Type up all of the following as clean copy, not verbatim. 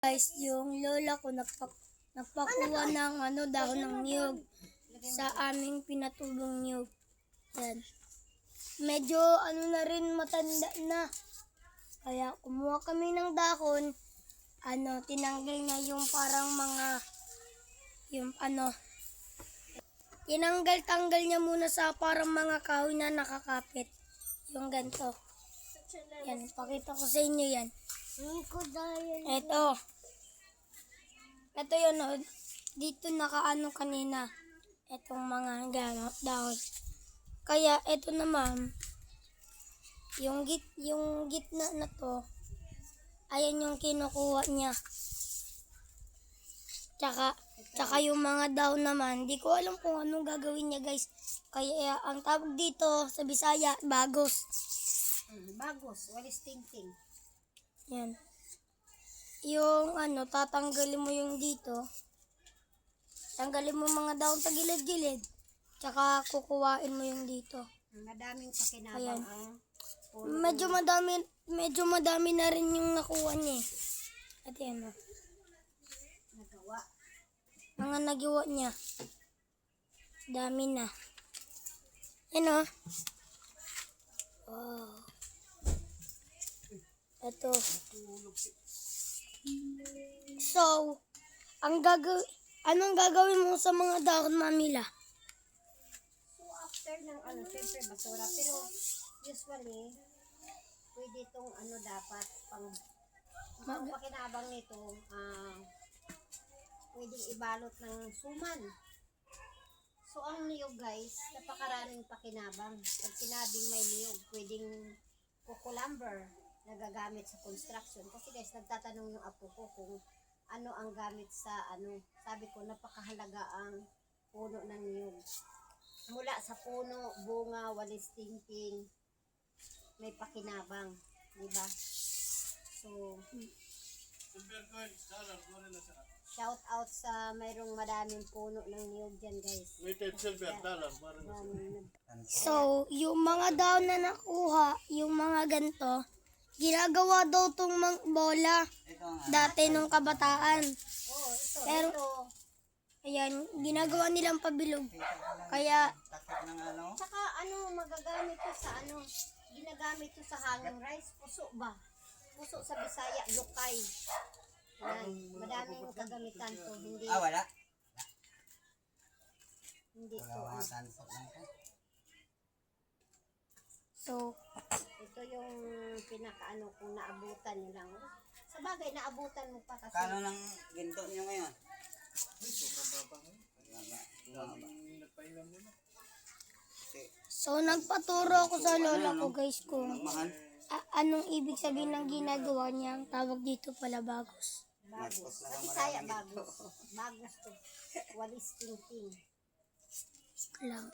Guys, yung lola ko nagpakuha ng dahon ng niyog sa aming pinatubong niyog. Yan. Medyo na rin matanda na. Kaya kumuha kami ng dahon. Tinanggal niya yung parang mga tinanggal-tanggal niya muna sa parang mga kahoy na nakakapit. Yung ganito. Yan, pakita ko sa inyo yan. Ito yun, dito nakaano kanina. Itong mga dahon. Kaya ito naman, yung gitna na to, ayan yung kinukuha niya. Tsaka yung mga dahon naman, di ko alam kung anong gagawin niya guys. Kaya ang tawag dito sa Bisaya, bagos. Bagos, walis tingting. Yan. Yung tatanggalin mo yung dito. Tanggalin mo mga dahon sa gilid-gilid. Tsaka kukuhain mo yung dito. Madaming pakinabang Ayan. ang Medyo madami na rin yung nakuha niya. At yan nagawa. mga nagawa niya. Dami na. Yan Wow. Ito. So, anong gagawin mo sa mga dahon, Mamila? So after ng siyempre basura. Pero usually, pwede itong dapat pang pakinabang nito, pwedeng ibalot ng suman. So ang niyog guys, napakaraming pakinabang. Pag sinabing may niyog, pwedeng kukulamber na gagamit sa construction. Kasi guys, nagtatanong yung apo ko kung ano ang gamit sa sabi ko, napakahalaga ang puno ng niyog. Mula sa puno, bunga, walis tingting, may pakinabang, di ba? So, shout out sa mayroong madaming puno ng niyog dyan guys. So, yung mga dahon na nakuha, yung mga ganito, ginagawa daw tong bola dati nung kabataan. Oh, Pero, ayan, ginagawa nilang pabilog. Kaya, tsaka magagamit to sa ginagamit to sa hanging rice, puso ba? Puso sa Bisaya, lukay. Yan, madaming kagamitan to, hindi. Wala. Hindi to. so, Ito yung kung naabutan nilang. Sa bagay, naabutan mo pa kasi. Kano ng ginto niyo ngayon? so nagpaturo ako sa lola ko guys kung anong ibig sabihin ng ginagawa niya. Ang tawag dito pala bagos. Bagos. Sa Bisaya, bagos. Bagos to. Walis tingting. Lang.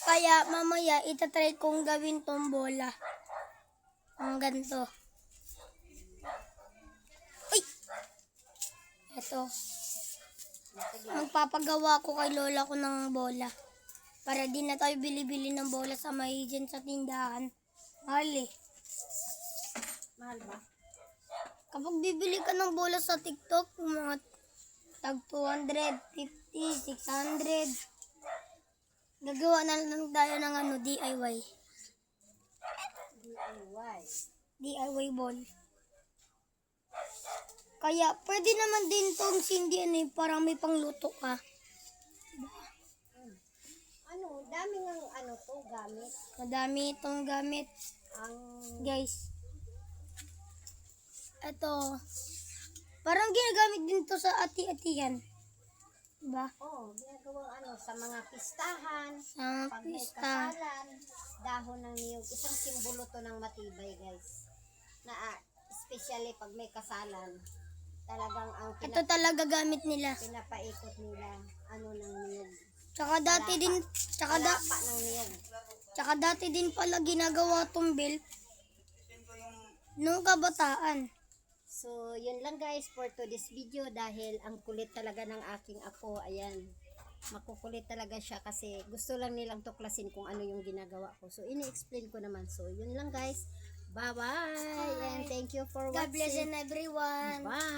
Kaya mamaya itatry kong gawin tong bola. Ang ganito. Uy! Ito. Magpapagawa ko kay lola ko ng bola. Para di na tayo bili-bili ng bola sa may dyan sa tindahan. Mahal eh. Mahal ba? Kapag bibili ka ng bola sa TikTok, mga tag 250, 600. Gagawa na lang tayo ng DIY. DIY. DIY ball. Kaya pwede naman din tong sindi parang may pangluto ka. Dami ng to gamit. Madami itong gamit. Ang Guys. Ito. Parang ginagamit din to sa ati-atihan. Diba? ginagawa sa mga pistahan, Sa pag may pista. kasalan, dahon ng niyog. Isang simbolo to ng matibay, guys. Na especially pag may kasalan, talagang ang Ito talaga gamit nila. pinapaikot nila ng niyog. Tsaka dati din, Palapa ng niyog. tsaka dati din pala ginagawa tong belt nung kabataan. So, yun lang guys for today's video dahil ang kulit talaga ng aking apo. Ayan. Makukulit talaga siya kasi gusto lang nilang tuklasin kung ano yung ginagawa ko. So, ini-explain ko naman. So, yun lang guys. Bye-bye. And thank you for God bless watching. and everyone. Bye.